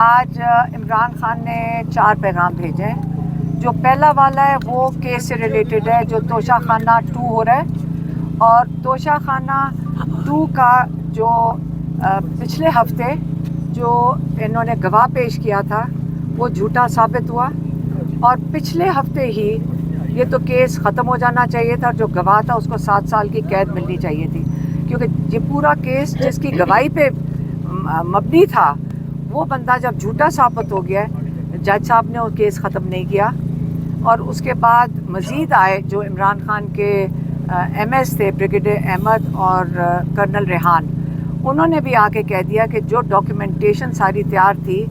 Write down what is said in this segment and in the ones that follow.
آج عمران خان نے 4 پیغام بھیجے ہیں. جو پہلا والا ہے وہ کیس سے ریلیٹڈ ہے جو توشہ خانہ 2 ہو رہا ہے، اور توشہ خانہ 2 کا جو پچھلے ہفتے جو انہوں نے گواہ پیش کیا تھا وہ جھوٹا ثابت ہوا، اور پچھلے ہفتے ہی یہ تو کیس ختم ہو جانا چاہیے تھا. جو گواہ تھا اس کو 7 سال کی قید ملنی چاہیے تھی، کیونکہ یہ پورا کیس جس کی گواہی پہ مبنی تھا وہ بندہ جب جھوٹا ثابت ہو گیا ہے، جج صاحب نے وہ کیس ختم نہیں کیا. اور اس کے بعد مزید آئے جو عمران خان کے ایم ایس تھے، بریگیڈیئر احمد اور کرنل ریحان، انہوں نے بھی آ کے کہہ دیا کہ جو ڈاکیومنٹیشن ساری تیار تھی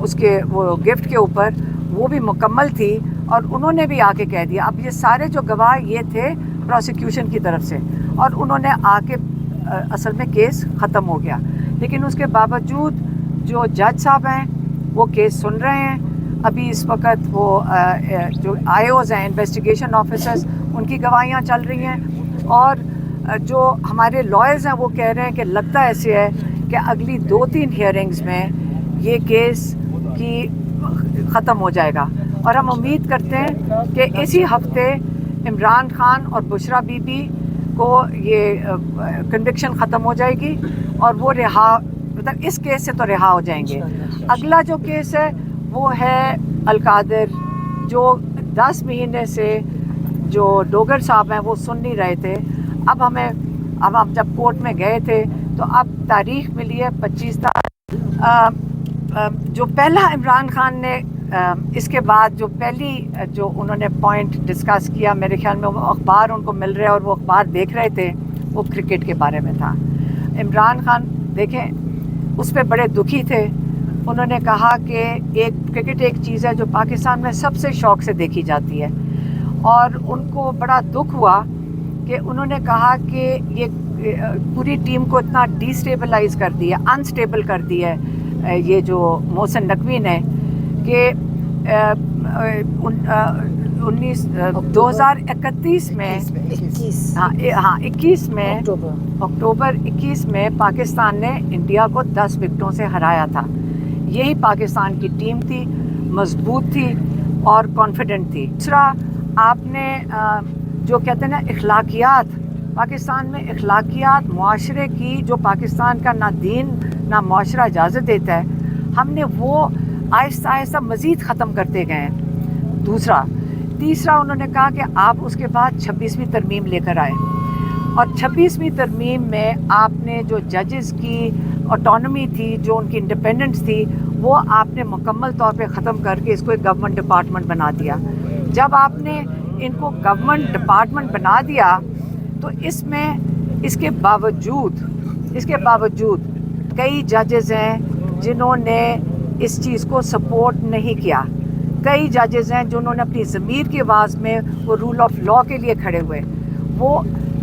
اس کے وہ گفٹ کے اوپر وہ بھی مکمل تھی، اور انہوں نے بھی آ کے کہہ دیا. اب یہ سارے جو گواہ یہ تھے پروسیکیوشن کی طرف سے، اور انہوں نے آ کے اصل میں کیس ختم ہو گیا. لیکن اس کے باوجود جو جج صاحب ہیں وہ کیس سن رہے ہیں. ابھی اس وقت وہ جو آئی اوز ہیں، انویسٹیگیشن آفیسرز، ان کی گواہیاں چل رہی ہیں، اور جو ہمارے لائرز ہیں وہ کہہ رہے ہیں کہ لگتا ایسے ہے کہ اگلی 2-3 ہیئرنگز میں یہ کیس کی ختم ہو جائے گا. اور ہم امید کرتے ہیں کہ اسی ہفتے عمران خان اور بشرا بی بی کو یہ کنوکشن ختم ہو جائے گی، اور وہ مطلب اس کیس سے تو رہا ہو جائیں گے. اگلا جو کیس ہے وہ ہے القادر، جو 10 مہینے سے جو ڈوگر صاحب ہیں وہ سن نہیں رہے تھے. اب ہم جب کورٹ میں گئے تھے تو اب تاریخ ملی ہے 25 تاریخ. جو پہلا عمران خان نے اس کے بعد جو پہلی جو انہوں نے پوائنٹ ڈسکس کیا، میرے خیال میں وہ اخبار ان کو مل رہے اور وہ اخبار دیکھ رہے تھے، وہ کرکٹ کے بارے میں تھا. عمران خان دیکھیں اس پہ بڑے دکھی تھے. انہوں نے کہا کہ کرکٹ ایک چیز ہے جو پاکستان میں سب سے شوق سے دیکھی جاتی ہے، اور ان کو بڑا دکھ ہوا کہ انہوں نے کہا کہ یہ پوری ٹیم کو اتنا ڈی سٹیبلائز کر دیا، انسٹیبل کر دیا ہے یہ جو محسن نقوی نے، کہ 2031 میں اکتوبر 21 میں پاکستان نے انڈیا کو 10 وکٹوں سے ہرایا تھا. یہی پاکستان کی ٹیم تھی، مضبوط تھی اور کانفیڈنٹ تھی. دوسرا آپ نے جو کہتے ہیں نا اخلاقیات، پاکستان میں اخلاقیات معاشرے کی جو پاکستان کا نہ دین نہ معاشرہ اجازت دیتا ہے، ہم نے وہ آہستہ آہستہ مزید ختم کرتے گئے ہیں. تیسرا انہوں نے کہا کہ آپ اس کے بعد 26ویں ترمیم لے کر آئے، اور 26ویں ترمیم میں آپ نے جو ججز کی آٹونومی تھی، جو ان کی انڈیپینڈنس تھی، وہ آپ نے مکمل طور پہ ختم کر کے اس کو ایک گورنمنٹ ڈپارٹمنٹ بنا دیا. جب آپ نے ان کو گورنمنٹ ڈپارٹمنٹ بنا دیا تو اس کے باوجود کئی ججز ہیں جنہوں نے اس چیز کو سپورٹ نہیں کیا. کئی ججز ہیں جنہوں نے اپنی ضمیر کی آواز میں وہ رول آف لا کے لیے کھڑے ہوئے. وہ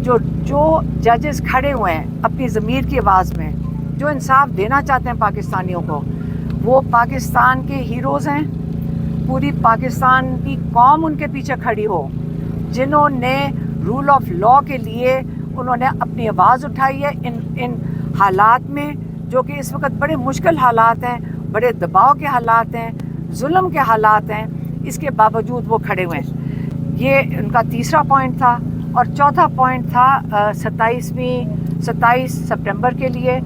جو ججز کھڑے ہوئے ہیں اپنی ضمیر کی آواز میں، جو انصاف دینا چاہتے ہیں پاکستانیوں کو، وہ پاکستان کے ہیروز ہیں. پوری پاکستان کی قوم ان کے پیچھے کھڑی ہو، جنہوں نے رول آف لا کے لیے انہوں نے اپنی آواز اٹھائی ہے ان حالات میں، جو کہ اس وقت بڑے مشکل حالات ہیں، بڑے دباؤ کے حالات ہیں، ظلم کے حالات ہیں. اس کے باوجود وہ کھڑے ہوئے ہیں. یہ ان کا تیسرا پوائنٹ تھا. اور چوتھا پوائنٹ تھا 27 سپٹمبر کے لیے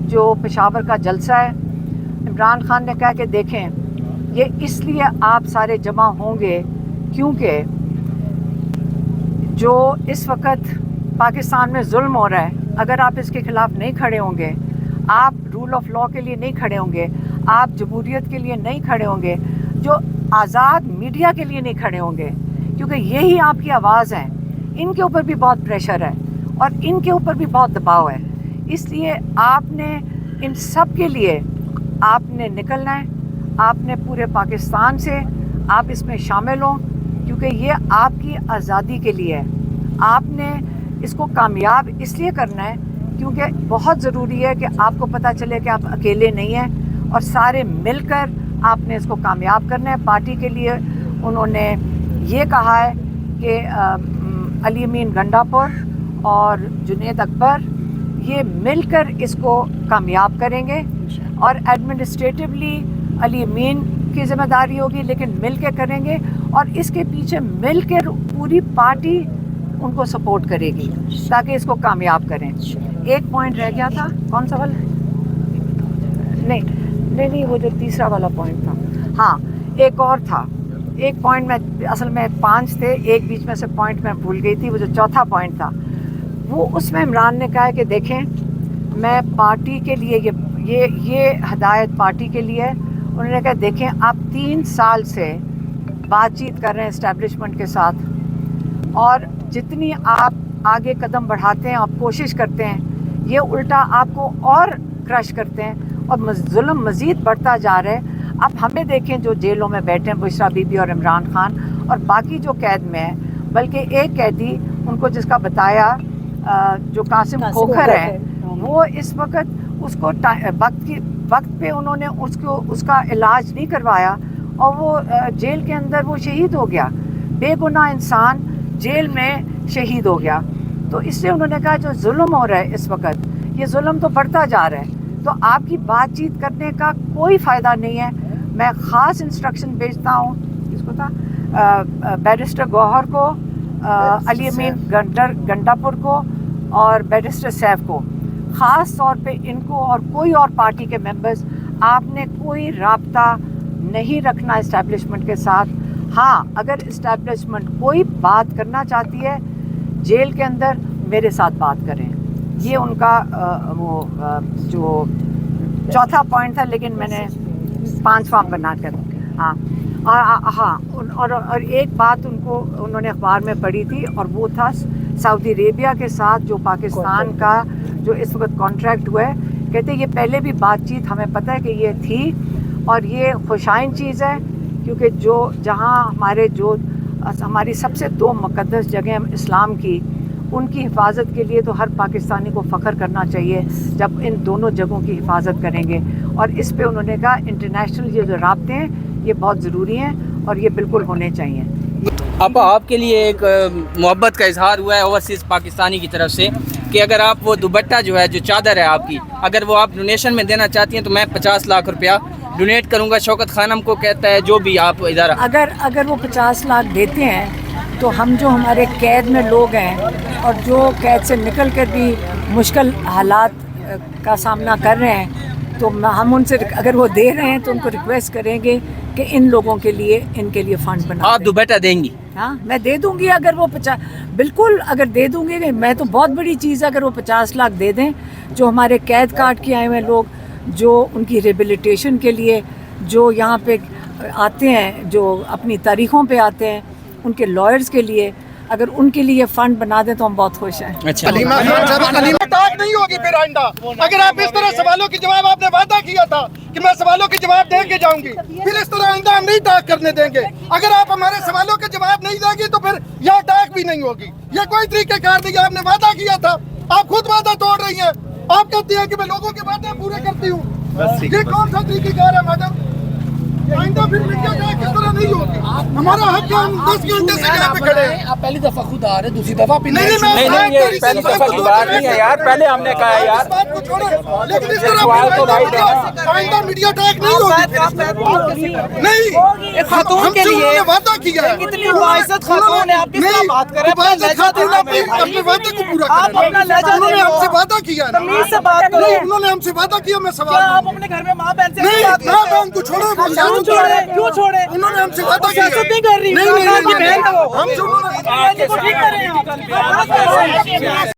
جو پشاور کا جلسہ ہے. عمران خان نے کہا کہ دیکھیں یہ اس لیے آپ سارے جمع ہوں گے کیونکہ جو اس وقت پاکستان میں ظلم ہو رہا ہے، اگر آپ اس کے خلاف نہیں کھڑے ہوں گے، آپ رول آف لا کے لیے نہیں کھڑے ہوں گے، آپ جمہوریت کے لیے نہیں کھڑے ہوں گے، جو آزاد میڈیا کے لیے نہیں کھڑے ہوں گے، کیونکہ یہی آپ کی آواز ہے. ان کے اوپر بھی بہت پریشر ہے اور ان کے اوپر بھی بہت دباؤ ہے. اس لیے آپ نے ان سب کے لیے آپ نے نکلنا ہے. آپ نے پورے پاکستان سے آپ اس میں شامل ہوں، کیونکہ یہ آپ کی آزادی کے لیے ہے. آپ نے اس کو کامیاب اس لیے کرنا ہے کیونکہ بہت ضروری ہے کہ آپ کو پتہ چلے کہ آپ اکیلے نہیں ہیں، اور سارے مل کر آپ نے اس کو کامیاب کرنا ہے. پارٹی کے لیے انہوں نے یہ کہا ہے کہ علی امین گنڈاپور اور جنید اکبر یہ مل کر اس کو کامیاب کریں گے، اور ایڈمنسٹریٹولی علی امین کی ذمہ داری ہوگی, لیکن مل کے کریں گے اور اس کے پیچھے مل کے پوری پارٹی ان کو سپورٹ کرے گی تاکہ اس کو کامیاب کریں. ایک پوائنٹ رہ گیا تھا, کون سا والا؟ نہیں وہ جو تیسرا والا پوائنٹ تھا. ہاں ایک اور تھا, ایک پوائنٹ میں اصل میں 5 تھے, ایک بیچ میں سے پوائنٹ میں بھول گئی تھی. وہ جو چوتھا پوائنٹ تھا وہ اس میں عمران نے کہا کہ دیکھیں میں پارٹی کے لیے یہ ہدایت پارٹی کے لیے ہے. انہوں نے کہا دیکھیں آپ 3 سال سے بات چیت کر رہے ہیں اسٹیبلشمنٹ کے ساتھ, اور جتنی آپ آگے قدم بڑھاتے ہیں, آپ کوشش کرتے ہیں, یہ الٹا آپ کو اور کرش کرتے ہیں اور ظلم مزید بڑھتا جا رہا ہے. اب ہمیں دیکھیں جو جیلوں میں بیٹھے ہیں, بشرا بی بی اور عمران خان, اور باقی جو قید میں ہیں, بلکہ ایک قیدی ان کو جس کا بتایا جو قاسم کھوکھر ہے, وہ اس وقت اس کو وقت پہ انہوں نے اس کا علاج نہیں کروایا اور وہ جیل کے اندر وہ شہید ہو گیا. بے گناہ انسان جیل میں شہید ہو گیا. تو اس لیے انہوں نے کہا جو ظلم ہو رہا ہے اس وقت, یہ ظلم تو بڑھتا جا رہا ہے, تو آپ کی بات چیت کرنے کا کوئی فائدہ نہیں ہے. میں خاص انسٹرکشن بھیجتا ہوں اس کو تھا بیرسٹر گوہر کو, علی امین گنڈا پور کو اور بیرسٹر سیف کو, خاص طور پہ ان کو اور کوئی اور پارٹی کے ممبرز, آپ نے کوئی رابطہ نہیں رکھنا اسٹیبلشمنٹ کے ساتھ. ہاں اگر اسٹیبلشمنٹ کوئی بات کرنا چاہتی ہے جیل کے اندر, میرے ساتھ بات کریں. یہ ان کا وہ جو چوتھا پوائنٹ تھا, لیکن میں نے 5واں بنا کر اور ایک بات ان کو انہوں نے اخبار میں پڑھی تھی, اور وہ تھا سعودی عربیہ کے ساتھ جو پاکستان کا جو اس وقت کانٹریکٹ ہوا ہے. کہتے یہ پہلے بھی بات چیت ہمیں پتہ ہے کہ یہ تھی, اور یہ خوشائن چیز ہے, کیونکہ جہاں ہماری سب سے 2 مقدس جگہیں اسلام کی, ان کی حفاظت کے لیے تو ہر پاکستانی کو فخر کرنا چاہیے جب ان دونوں جگہوں کی حفاظت کریں گے. اور اس پہ انہوں نے کہا انٹرنیشنل یہ جو رابطے ہیں یہ بہت ضروری ہیں اور یہ بالکل ہونے چاہیے. آپ کے لیے ایک محبت کا اظہار ہوا ہے اوورسیز پاکستانی کی طرف سے کہ اگر آپ وہ دوپٹہ جو ہے, جو چادر ہے آپ کی, اگر وہ آپ ڈونیشن میں دینا چاہتی ہیں تو میں 50 لاکھ روپیہ ڈونیٹ کروں گا. شوکت خانم کو کہتا ہے جو بھی آپ ادارہ, اگر وہ 50 لاکھ دیتے ہیں تو ہم جو ہمارے قید میں لوگ ہیں اور جو قید سے نکل کر بھی مشکل حالات کا سامنا کر رہے ہیں, تو ہم ان سے اگر وہ دے رہے ہیں تو ان کو ریکویسٹ کریں گے کہ ان لوگوں کے لیے فنڈ بنا. آپ دوپٹہ دیں گی؟ ہاں میں دے دوں گی, اگر وہ بالکل اگر دے دوں گی. میں تو بہت بڑی چیز ہے اگر وہ 50 لاکھ دے دیں. جو ہمارے قید کاٹ کے آئے ہوئے لوگ, جو ان کی ریبیلیٹیشن کے لیے جو یہاں پہ آتے ہیں, جو اپنی تاریخوں پہ آتے ہیں, ان کے لائرز کے لیے اگر ان کے لیے فنڈ بنا دیں تو ہم بہت خوش ہیں. اچھا نہیں ہوگی پھر آئندہ. اگر آپ اس طرح سوالوں کے جواب, آپ نے وعدہ کیا تھا کہ میں سوالوں کے جواب دے کے جاؤں گی, پھر اس طرح آئندہ ہم نہیں ٹاک کرنے دیں گے. اگر آپ ہمارے سوالوں کے جواب نہیں دیں گی تو پھر یہاں ٹاک بھی نہیں ہوگی. یہ کوئی طریقہ کار نہیں. آپ نے وعدہ کیا تھا, آپ خود وعدہ توڑ رہی ہیں. آپ کہتی ہیں کہ میں لوگوں کے وعدے پورے کرتی ہوں. یہ کون سا طریقہ کار ہے میڈم؟ آئندہ پھر میڈیا جائے کس طرح نہیں ہوگی. ہمارا حق ہے, ہم 10 گھنٹے سے یہاں پہ کھڑے ہیں. آپ پہلی دفعہ خود آ رہے ہیں, دوسری دفعہ بھی نہیں, پہلی دفعہ کی بات نہیں ہے یار, پہلے ہم نے کہا ہے یار. لیکن اس طرح آئندہ میڈیا ٹیک نہیں ہوگی. نہیں, خاتون کے لیے وعدہ کیا ہے. کتنی باعزت خاتون ہے, آپ کس طرح بات کر رہے ہیں؟ اپنے وعدے کو پورا کریں. انہوں نے ہم سے وعدہ کیا ہے. تمیز سے بات کرو. انہوں نے ہم سے وعدہ کیا. میں سوال آپ اپنے گھر میں ماں بہن سے نہیں, بات ماں بہن کو چھوڑو. کیوں چھوڑے؟ انہوں نے ہم سے وعدہ کیا. سیاست نہیں کر رہی, نہیں, بہن ہے وہ. ہم سے انہوں نے ٹھیک کریں.